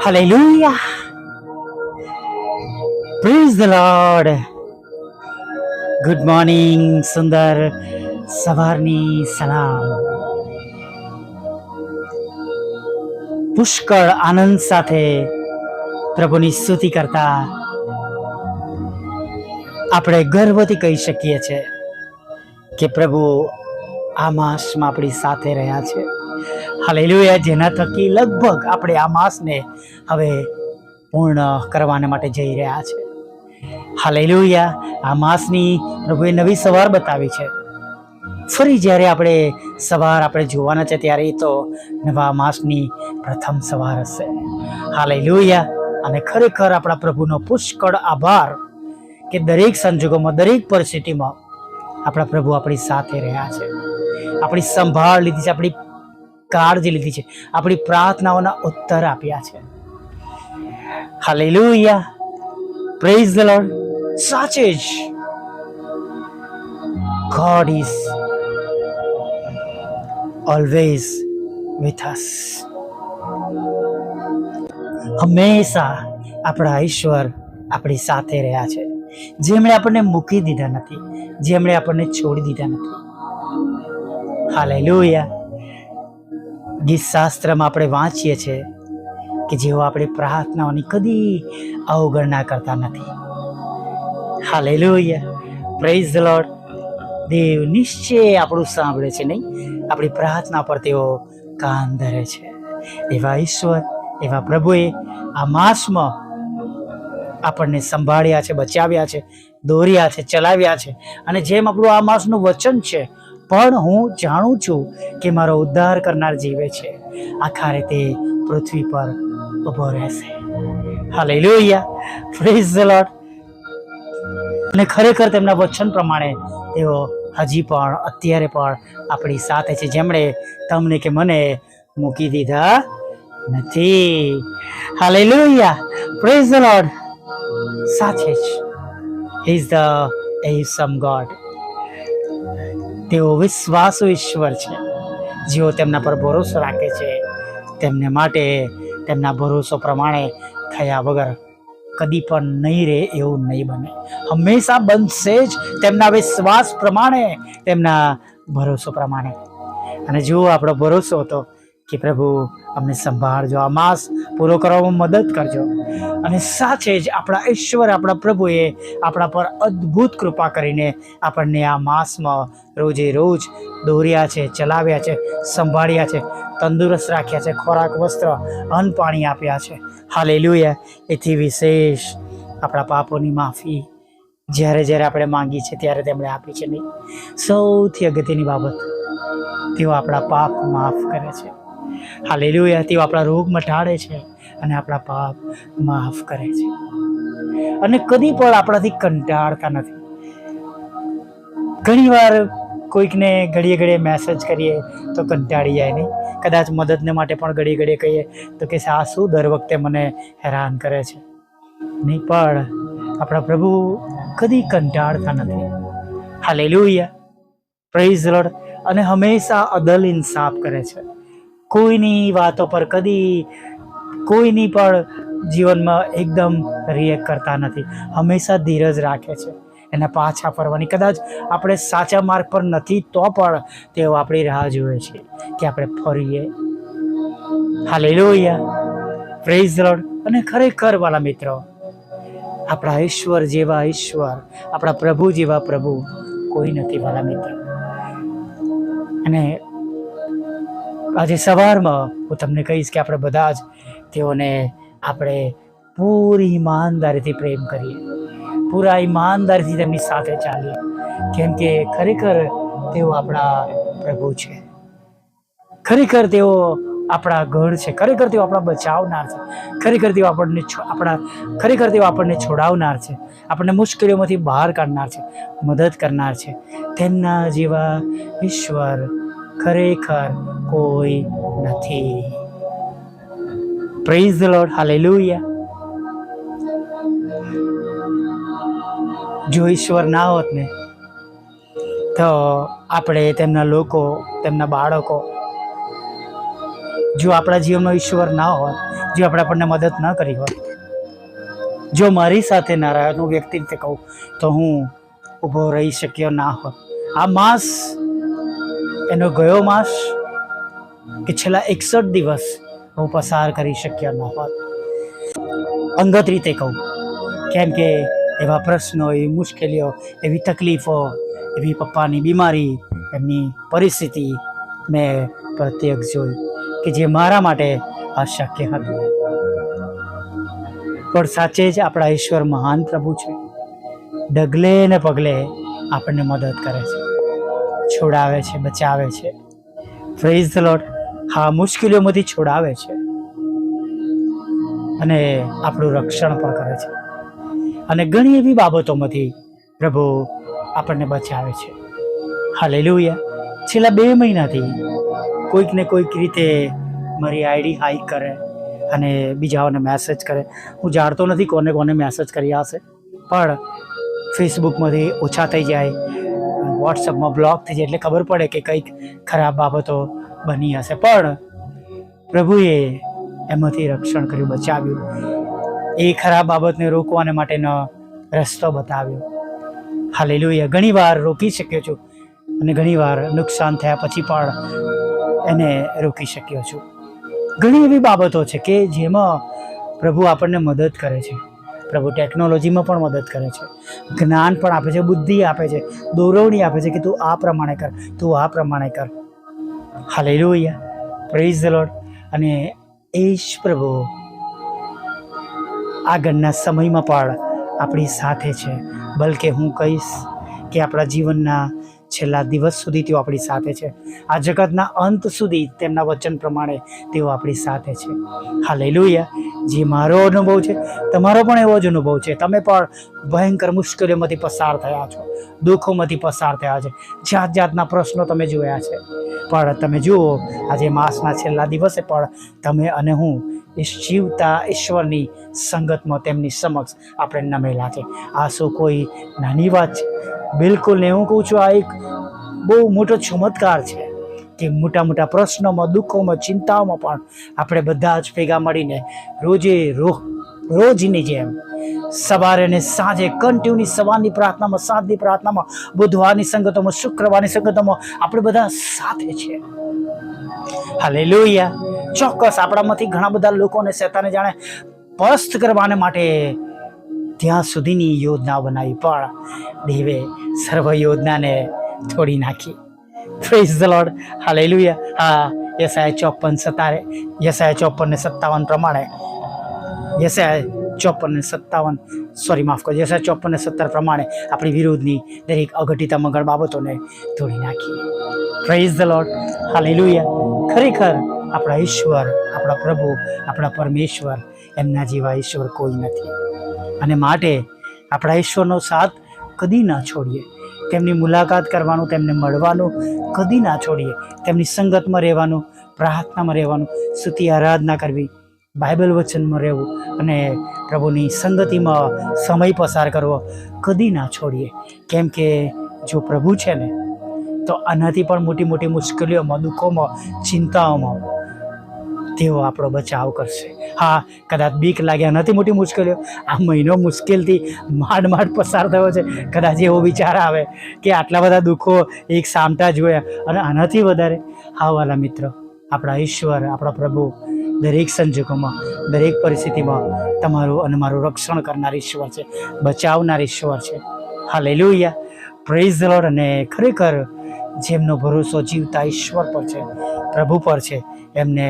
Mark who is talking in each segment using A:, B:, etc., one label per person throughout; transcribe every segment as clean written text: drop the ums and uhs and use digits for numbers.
A: Hallelujah. Praise the Lord. Good morning, સુંદર સવારની સલામ. પુષ્કળ આનંદ સાથે પ્રભુની સ્તુતિ કરતા આપણે ગર્વથી કહી શકીએ છીએ કે પ્રભુ આ માસમાં આપણી સાથે રહ્યા છે. હાલેલુયા. જેના થકી લગભગ આપણે આ માસને હવે પૂર્ણ કરવાને માટે જઈ રહ્યા છે. હાલેલુયા. આ માસની પ્રભુએ નવી સવાર બતાવી છે. ફરી જ્યારે આપણે સવાર જોવાના છે ત્યારે તો નવા માસની પ્રથમ સવાર હશે. હાલેલુયા. અને ખરેખર આપણા પ્રભુનો પુષ્કળ આભાર કે દરેક સંજોગોમાં, દરેક પરિસ્થિતિમાં આપણા પ્રભુ આપણી સાથે રહ્યા છે, આપણી સંભાળ લીધી છે, આપણી કાળજી લીધી છે, આપણી પ્રાર્થનાઓના ઉત્તર આપ્યા છે. હાલેલુયા. Praise the lord. સાચે જ God is always with us. હંમેશા આપણા ઈશ્વર આપણી સાથે રહ્યા છે, જેમણે આપણને મૂકી દીધા નથી, જેમણે આપણને છોડી દીધા નથી. હાલેલુયા. ગીત શાસ્ત્રમાં આપણે વાંચીએ છીએ કે જેઓ આપણી પ્રાર્થનાઓની કદી અવગણના કરતા નથી. હાલેલુયા. Praise the lord. દેવ નિશ્ચય આપણું સાંભળે છે, નહીં? આપણી પ્રાર્થના પર તેઓ કાન ધરે છે. એવા ઈશ્વર, એવા પ્રભુએ આ માસમાં આપણને સંભાળ્યા છે, બચાવ્યા છે, દોર્યા છે, ચલાવ્યા છે. અને જેમ આપણું આ માસનું વચન છે, પણ હું જાણું છું કે મારો ઉદ્ધાર કરનાર જીવે છે, આખા રીતે પૃથ્વી પર ઊભો રહેશે. હાલેલુયા. Praise the lord. અને ખરેખર તેમના વચન પ્રમાણે તેઓ હજી પણ, અત્યારે પણ આપણી સાથે છે, જેમણે તમને કે મને મૂકી દીધા નથી. હાલેલુયા. Praise the lord. સાચે જ હી ઇઝ ધ એવસમ ગોડ. તેઓ વિશ્વાસુ ઈશ્વર છે. જેઓ તેમના પર ભરોસો રાખે છે, તેમને માટે તેમના ભરોસો પ્રમાણે થયા વગર કદી પણ નહીં રહે એવું નહીં બને. હંમેશા બનશે જ, તેમના વિશ્વાસ પ્રમાણે, તેમના ભરોસો પ્રમાણે. અને જો આપણો ભરોસો હતો કે પ્રભુ અમને સંભાળજો, આ માસ પૂરો કરવામાં મદદ કરજો. અને સાચે જ આપણા ઈશ્વર, આપણા પ્રભુએ આપણા પર અદ્ભુત કૃપા કરીને આપણને આ માસમાં રોજે રોજ દોર્યા છે, ચલાવ્યા છે, સંભાળ્યા છે, તંદુરસ્ત રાખ્યા છે, ખોરાક, વસ્ત્ર, અન્ન, પાણી આપ્યા છે. હાલેલુયા. એથી વિશેષ આપણા પાપોની માફી જ્યારે જ્યારે આપણે માંગી છે ત્યારે તેમણે આપી છે, નહીં? સૌથી અગત્યની બાબત, તેઓ આપણા પાપ માફ કરે છે. હાલેલુયા. તેઓ આપણા રોગ મટાડે છે અને આપણા પાપ માફ કરે છે. અને કદી પણ આપણાથી કંટાળતા નથી. ઘણીવાર કોઈકને ઘડીએ ઘડીએ મેસેજ કરીએ તો કંટાળી જાય, નહીં? કદાચ મદદને માટે પણ ઘડીએ ઘડીએ કહીએ તો કે આ શું દર વખતે મને હેરાન કરે છે, નહીં? પણ આપણા પ્રભુ કદી કંટાળતા નથી. હાલેલુયા. Praise the lord. અને હંમેશા અદલ ઇન્સાફ કરે છે. કોઈની વાતો પર કદી, કોઈની પણ જીવનમાં એકદમ રિએક્ટ કરતા નથી. હંમેશા ધીરજ રાખે છે એના પાછા ફરવાની. કદાચ આપણે સાચા માર્ગ પર નથી તો પણ તેઓ આપણી રાહ જુએ છે કે આપણે ફરીએ. હાલેલુયા. Praise the lord. અને ખરેખર વાલા મિત્રો, આપણા ઈશ્વર જેવા ઈશ્વર, આપણા પ્રભુ જેવા પ્રભુ કોઈ નથી વાલા મિત્રો. અને આજે સવારમાં હું તમને કહીશ કે આપણે બધા જ તેઓને આપણે પૂરી ઈમાનદારીથી પ્રેમ કરીએ, પૂરા ઈમાનદારીથી તેમની સાથે ચાલીએ, કેમ કે ખરેખર તેઓ આપણા પ્રભુ છે. ખરેખર તેઓ આપણા ગઢ છે. ખરેખર તેઓ આપણા બચાવનાર છે. ખરેખર તેઓ આપણને છોડાવનાર છે, આપણને મુશ્કેલીઓમાંથી બહાર કાઢનાર છે, મદદ કરનાર છે. તેમના જેવા ઈશ્વર ખરેખર કોઈ નથી. Praise the lord. હાલેલુયા. જો ઈશ્વર ના હોત ને તો આપણે, તેમના લોકો, તેમના બાળકો, જો આપણા જીવનનો ઈશ્વર ના હોત, જો આપણે આપણને મદદ ન કરી હોત, જો મારી સાથે ના રહ્યા, હું વ્યક્તિ રીતે કહું તો હું ઊભો રહી શક્યો ના હોત. આ માસ એનો ગયો માસ કે છેલ્લા 61 દિવસ હું પસાર કરી શક્યો ન હોત. અંગત રીતે કહું, કેમ કે એવા પ્રશ્નો, એવી મુશ્કેલીઓ, એવી તકલીફો, એવી પપ્પાની બીમારી, એમની પરિસ્થિતિ મેં પ્રત્યક્ષ જોઈ કે જે મારા માટે અશક્ય હતું. પણ સાચે જ આપણા ઈશ્વર મહાન પ્રભુ છે. ડગલે ને પગલે આપણને મદદ કરે છે, છોડાવે છે, બચાવે છે. Praise the lord. હા, મુશ્કેલીઓમાંથી છોડાવે છે અને આપણું રક્ષણ પણ કરે છે. અને ઘણી એવી બાબતોમાંથી પ્રભુ આપણને બચાવે છે. હાલેલુયા. છેલ્લા 2 મહિનાથી કોઈક ને કોઈક રીતે મારી આઈડી હાઈક કરે અને બીજાઓને મેસેજ કરે. હું જાણતો નથી કોને કોને મેસેજ કર્યા હશે, પણ ફેસબુકમાંથી ઓછા થઈ જાય, વોટ્સઅપમાં બ્લોક થઈ જાય, એટલે ખબર પડે કે કંઈક ખરાબ બાબતો બની હશે. પણ પ્રભુએ એમાંથી રક્ષણ કર્યું, બચાવ્યું. એ ખરાબ બાબતને રોકવાને માટેનો રસ્તો બતાવ્યો. હાલેલુયા. ઘણી વાર રોકી શક્યો છું અને ઘણી વાર નુકસાન થયા પછી પણ એને રોકી શક્યો છું. ઘણી એવી બાબતો છે કે જેમાં પ્રભુ આપણને મદદ કરે છે. પ્રભુ ટેકનોલોજીમાં પણ મદદ કરે છે, જ્ઞાન પણ આપે છે, બુદ્ધિ આપે છે, દોરવણી આપે છે કે તું આ પ્રમાણે કર, તું આ પ્રમાણે કર. હાલેલુયા. Praise the lord. અને એ જ પ્રભુ આગળના સમયમાં પણ આપણી સાથે છે. બલકે હું કહીશ કે આપણા જીવનના છેલ્લા દિવસ સુધી તેઓ આપણી સાથે છે. આ જગતના અંત સુધી તેમના વચન પ્રમાણે તેઓ આપણી સાથે છે. હાલેલુયા. જે મારો અનુભવ છે, તમારો પણ એવો જ અનુભવ છે. તમે પણ ભયંકર મુશ્કેલીઓમાંથી પસાર થયા છો, દુઃખોમાંથી પસાર થયા છે, જાત જાતના પ્રશ્નો તમે જોયા છે. પણ તમે જુઓ, આજે માસના છેલ્લા દિવસે પણ તમે અને હું જીવતા ઈશ્વરની સંગતમાં તેમની સમક્ષ આપણે નમેલા છે. આ શું કોઈ નાની વાત છે? બિલકુલ નહીં. હું કહું છું, આ એક બહુ મોટો ચમત્કાર છે કે મોટા મોટા પ્રશ્નોમાં, દુઃખોમાં, ચિંતાઓમાં પણ આપણે બધા જ ભેગા મળીને રોજની જેમ સવારે ને સાંજે કન્ટિન્યુની, સવારની પ્રાર્થનામાં, સાંજની પ્રાર્થનામાં, બુધવારની સંગતોમાં, શુક્રવારની સંગતોમાં આપણે બધા સાથે છે. હાલેલુયા. ચોક્કસ આપણામાંથી ઘણા બધા લોકોને શેતાને જાણે પસ્ત કરવાને માટે ત્યાં સુધીની યોજના બનાવી, પણ દેવે સર્વ યોજનાને તોડી નાખી. Praise the lord. હાલેલુયા. હા, યશાયા 54:57 પ્રમાણે, યશાયા 54:57 પ્રમાણે આપણી વિરુદ્ધની દરેક અઘટિત અમંગળ બાબતોને તોડી નાખી. Praise the lord. હાલેલુયા. ખરેખર આપણા ઈશ્વર, આપણા પ્રભુ, આપણા પરમેશ્વર, એમના જેવા ઈશ્વર કોઈ નથી. અને માટે આપણા ઈશ્વરનો સાથ કદી ના છોડીએ. તેમની મુલાકાત કરવાનું, તેમને મળવાનું કદી ના છોડીએ. તેમની સંગતમાં રહેવાનું, પ્રાર્થનામાં રહેવાનું, સ્તુતિ આરાધના કરવી, બાઇબલ વચનમાં રહેવું અને પ્રભુની સંગતિમાં સમય પસાર કરવો કદી ના છોડીએ. કેમ કે જો પ્રભુ છે ને, તો આનાથી પણ મોટી મોટી મુશ્કેલીઓમાં, દુઃખોમાં, ચિંતાઓમાં તેઓ આપણો બચાવ કરશે. હા, કદાચ બીક લાગે, આનાથી મોટી મુશ્કેલીઓ, આ મહિનો મુશ્કેલથી માંડ પસાર થયો છે, કદાચ એવો વિચાર આવે કે આટલા બધા દુઃખો એક સામટા જોયા અને આનાથી વધારે. હા વાલા મિત્રો, આપણા ઈશ્વર, આપણા પ્રભુ દરેક સંજોગોમાં, દરેક પરિસ્થિતિમાં તમારું અને મારું રક્ષણ કરનાર ઈશ્વર છે, બચાવનાર ઈશ્વર છે. હાલેલુયા. Praise the lord. અને ખરેખર જેમનો ભરોસો જીવતા ઈશ્વર પર છે, પ્રભુ પર છે, એમને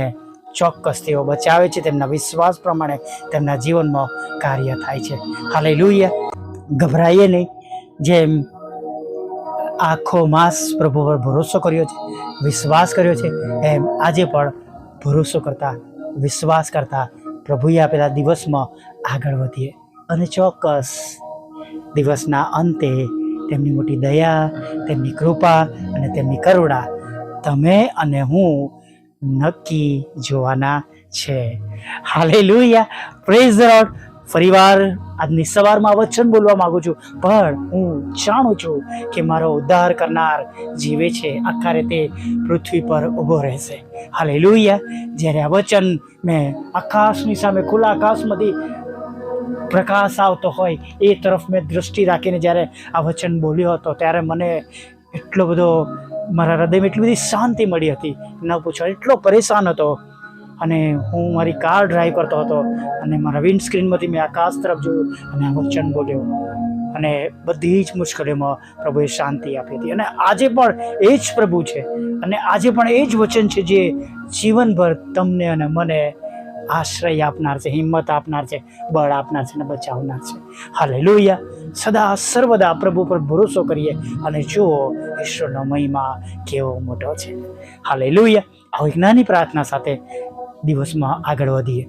A: ચોક્કસ તેઓ બચાવે છે. તેમના વિશ્વાસ પ્રમાણે તેમના જીવનમાં કાર્ય થાય છે. હાલેલુયા. ગભરાઈએ નહીં. જેમ આખો માસ પ્રભુ પર ભરોસો કર્યો છે, વિશ્વાસ કર્યો છે, એમ આજે પણ ભરોસો કરતા, વિશ્વાસ કરતા પ્રભુએ આપેલા દિવસમાં આગળ વધીએ અને ચોક્કસ દિવસના અંતે તેમની મોટી દયા, તેમની કૃપા અને તેમની કરુણા તમે અને હું નક્કી જોવાના છે. હાલેલુયા. Praise the lord. ફરીવાર આજની સવારમાં આ વચન બોલવા માંગુ છું, પણ હું જાણું છું કે મારો ઉદ્ધાર કરનાર જીવે છે, આખરે તે પૃથ્વી પર ઊભો રહેશે. હાલેલુયા. જ્યારે આ વચન મેં આકાશની સામે, ખુલ્લા આકાશમાંથી પ્રકાશ આવતો હોય એ તરફ મેં દૃષ્ટિ રાખીને જ્યારે આ વચન બોલ્યો હતો, ત્યારે મને એટલો બધો, મારા હૃદયમાં એટલી બધી શાંતિ મળી હતી, ન પૂછો. એટલો પરેશાન હતો, અને હું મારી કાર ડ્રાઈવ કરતો હતો, અને મારા વિન્ડસ્ક્રીનમાંથી મેં આકાશ તરફ જોયું અને આ વચન બોલ્યો, અને બધી જ મુશ્કેલીઓમાં પ્રભુએ શાંતિ આપી હતી. અને આજે પણ એ જ પ્રભુ છે, અને આજે પણ એ જ વચન છે જે જીવનભર તમને અને મને આશ્રય આપનાર છે, હિંમત આપનાર છે, બળ આપનાર છે અને બચાવનાર છે. હાલેલુયા. સદા સર્વદા પ્રભુ પર ભરોસો કરીએ અને જુઓ ઈશ્વરનો મહિમા કેવો મોટો છે. હાલેલુયા. આવો એક નાની પ્રાર્થના સાથે દિવસમાં આગળ વધીએ.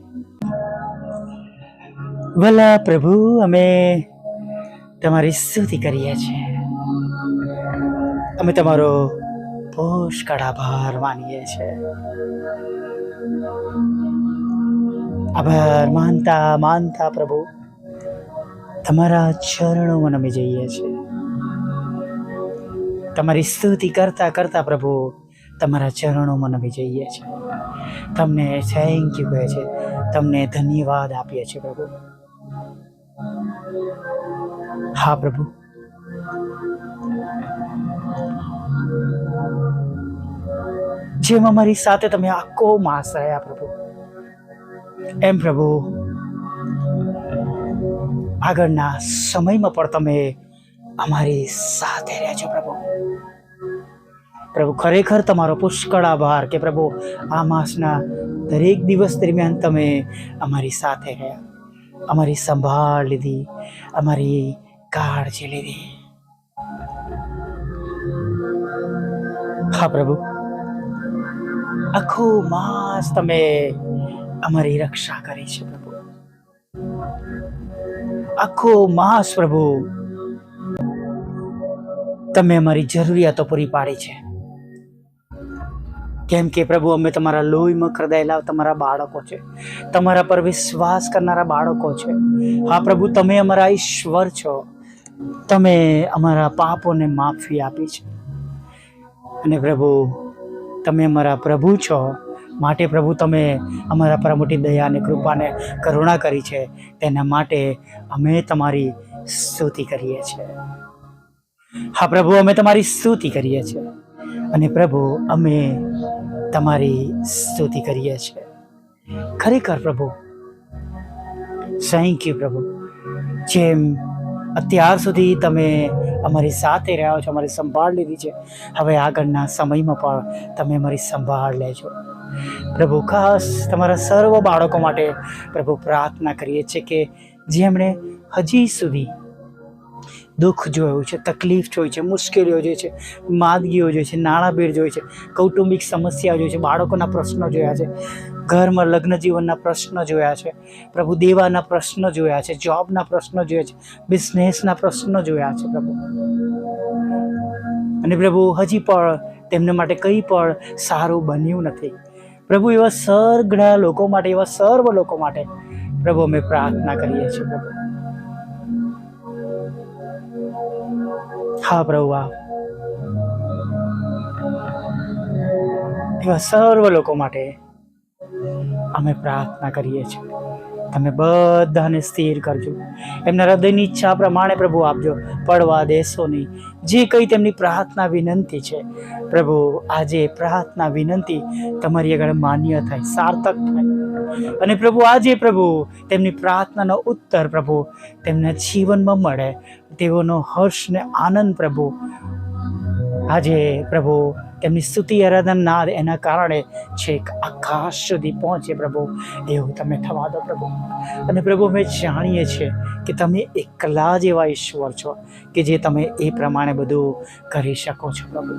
A: ભલા પ્રભુ, અમે તમારી સ્તુતિ કરીએ છીએ, અમે તમારો પુષ્કળ આભાર માનીએ છીએ. આભાર માનતા માનતા પ્રભુ તમારા ચરણોમાં નમી જઈએ છીએ. તમારી સ્તુતિ કરતા કરતા પ્રભુ તમારા ચરણોમાં નમી જઈએ છીએ. તમને થેન્ક યુ કહે છે, તમને ધન્યવાદ આપીએ છીએ પ્રભુ. હા પ્રભુ, જેમ અમારી સાથે તમે આખો માસ રહ્યા પ્રભુ, એમ પ્રભુ આગળના સમયમાં પણ તમે અમારી સાથે રહેજો પ્રભુ. પ્રભુ ખરેખર તમારો પુષ્કળ આભાર કે પ્રભુ આ માસના દરેક દિવસ દરમિયાન તમે અમારી સાથે રહ્યા, અમારી સંભાળ લીધી, અમારી કાળજી લીધી. હા પ્રભુ, આખો માસ તમે અમારી રક્ષા કરી છે પ્રભુ. આખો માસ પ્રભુ તમે અમારી જરૂરિયાતો પૂરી પાડી છે, કેમ કે પ્રભુ અમે તમારા લોહીમાં ખરદાયેલા તમારા બાળકો છે, તમારા પર વિશ્વાસ કરનારા બાળકો છે. હા પ્રભુ, તમે અમારા ઈશ્વર છો, તમે અમારા પાપોને માફી આપી છે, અને પ્રભુ તમે અમારા પ્રભુ છો, માટે પ્રભુ તમે અમારા પર મોટી દયા અને કૃપાને કરુણા કરી છે. તેના માટે અમે તમારી સ્તુતિ કરીએ છીએ. હા પ્રભુ, અમે તમારી સ્તુતિ કરીએ છીએ, અને પ્રભુ અમે તમારી સ્તુતિ કરીએ છીએ. ખરેખર પ્રભુ થેન્ક યુ પ્રભુ. જેમ અત્યાર સુધી તમે અમારી સાથે રહ્યા છો, અમારી સંભાળ લીધી છે, હવે આગળના સમયમાં પણ તમે અમારી સંભાળ લેજો પ્રભુ. ખાસ તમારા સર્વ બાળકો માટે પ્રભુ પ્રાર્થના કરીએ છીએ કે જેમણે હજી સુધી દુઃખ જોયું છે, તકલીફ જોઈ છે, મુશ્કેલીઓ જોઈ છે, માંદગીઓ જોઈ છે, નાણાભેર જોઈ છે, કૌટુંબિક સમસ્યાઓ જોઈ છે, બાળકોના પ્રશ્નો જોયા છે, ઘરમાં લગ્ન જીવનના પ્રશ્નો જોયા છે પ્રભુ, દેવાના પ્રશ્નો જોયા છે, જોબના પ્રશ્નો જોયા છે, બિઝનેસના પ્રશ્નો જોયા છે પ્રભુ. અને પ્રભુ હજી પણ તેમને માટે કંઈ પણ સારું બન્યું નથી પ્રભુ. એવા સર્ગના લોકો માટે, એવા સર્વ લોકો માટે પ્રભુ અમે પ્રાર્થના કરીએ છીએ પ્રભુ. હા પ્રભુ, એવા સર્વ લોકો માટે અમે પ્રાર્થના કરીએ છીએ. તમે બધાને સ્થિર કરજો, એમના હૃદયની ઈચ્છા પ્રમાણે પ્રભુ આપજો, પડવા દેશો નહીં. જે કંઈ તેમની પ્રાર્થના વિનંતી છે પ્રભુ, આજે પ્રાર્થના વિનંતી તમારી આગળ માન્ય થાય, સાર્થક થાય, અને પ્રભુ આજે પ્રભુ તેમની પ્રાર્થનાનો ઉત્તર પ્રભુ તેમના જીવનમાં મળે, તેઓનો હર્ષ ને આનંદ પ્રભુ આજે પ્રભુ તેમની સ્તુતિ આરાધના નાદ એના કારણે છેક આકાશ સુધી પહોંચે પ્રભુ, એવું તમે થવા દો પ્રભુ. અને પ્રભુ અમે જાણીએ છીએ કે તમે એકલા જ એવા ઈશ્વર છો કે જે તમે એ પ્રમાણે બધું કરી શકો છો પ્રભુ.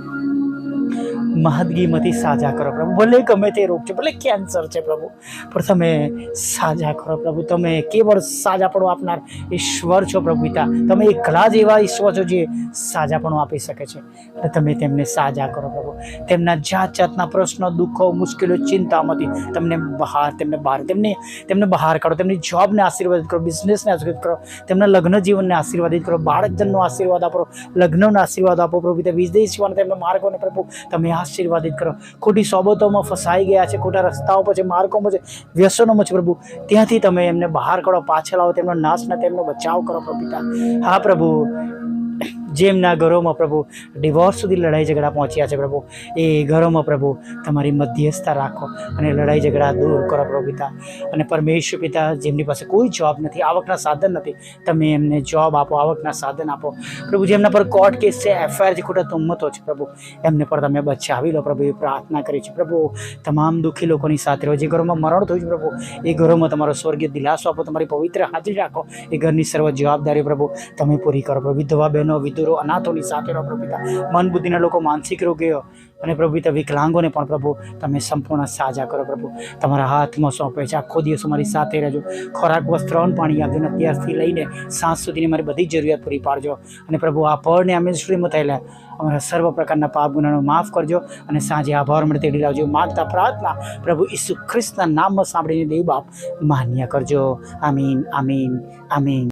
A: માંદગીમાંથી સાજા કરો પ્રભુ. ભલે ગમે તે રોગ છે, ભલે કેન્સર છે પ્રભુ, પણ તમે સાજા કરો પ્રભુ. તમે કેવળ સાજાપણું આપનાર ઈશ્વર છો પ્રભુ પિતા. તમે એકલા જ એવા ઈશ્વર છો જે સાજાપણું આપી શકે છે. અને તમે તેમને સાજા કરો પ્રભુ. તેમના જાત જાતના પ્રશ્નો, દુઃખો, મુશ્કેલીઓ, ચિંતામાંથી તેમને બહાર કાઢો. તેમની જોબને આશીર્વાદિત કરો, બિઝનેસને આશીર્વાદ કરો, તેમના લગ્ન જીવનને આશીર્વાદિત કરો, બાળકજનનો આશીર્વાદ આપો, લગ્નનો આશીર્વાદ આપો પ્રભુ પિતા. વિદેશીઓને તેમના માર્ગોને પ્રભુ તમે આશીર્વાદિત કરો. ખોટી સોબતોમાં ફસાઈ ગયા છે, ખોટા રસ્તાઓ પર છે, માર્ગોમાં છે, વ્યસનોમાં છે પ્રભુ, ત્યાંથી તમે એમને બહાર કાઢો, પાછળ આવો, તેમનો નાશ ને તેમનો બચાવ કરો પ્રભુ પિતા. હા પ્રભુ, જેમના ઘરોમાં પ્રભુ ડિવોર્સ સુધી લડાઈ ઝઘડા પહોંચ્યા છે પ્રભુ, એ ઘરોમાં પ્રભુ તમારી મધ્યસ્થતા રાખો અને લડાઈ ઝઘડા દૂર કરો પ્રભુ પિતા. અને પરમેશ્વર પિતા, જેમની પાસે કોઈ જોબ નથી, આવકના સાધન નથી, તમે એમને જોબ આપો, આવકના સાધન આપો પ્રભુ. જેમના પર કોર્ટ કેસ છે, એફઆઈઆર છે, ખોટા તુમ્મતો છે પ્રભુ, એમને પર તમે બચાવી લો પ્રભુ. એ પ્રાર્થના કરી છે પ્રભુ. તમામ દુઃખી લોકોની સાથે રહો. જે ઘરોમાં મરણ થયું છે પ્રભુ, એ ઘરોમાં તમારો સ્વર્ગીય દિલાસો આપો, તમારી પવિત્ર હાજરી રાખો. એ ઘરની સર્વ જવાબદારી પ્રભુ તમે પૂરી કરો પ્રભુ. વિધવા બહેનો, વિધુરો, અનાથોની સાથે રહો પ્રભુ પિતા. મન બુદ્ધિના લોકો, માનસિક રોગીઓ અને પ્રભુ પિતા વિકલાંગોને પણ પ્રભુ તમે સંપૂર્ણ સાજા કરો પ્રભુ. તમારા હાથમાં સોંપે છે. આખો દિવસ મારી સાથે રહેજો. ખોરાક, વસ્ત્ર, અન્ન, પાણી આપજો. અત્યારથી લઈને સાંજ સુધીની મારી બધી જરૂરિયાત પૂરી પાડજો. અને પ્રભુ આ પળને અમે સ્ટ્રીમમાં થયેલા અમારા સર્વ પ્રકારના પાપ ગુનાનો માફ કરજો. અને સાંજે આભાર મળે તેડી લાવજો. માગતા પ્રાર્થના પ્રભુ ઈસુ ખ્રિસ્તના નામમાં સાંભળીને દેવ બાપ માન્ય કરજો. આમીન, આમીન, આમીન.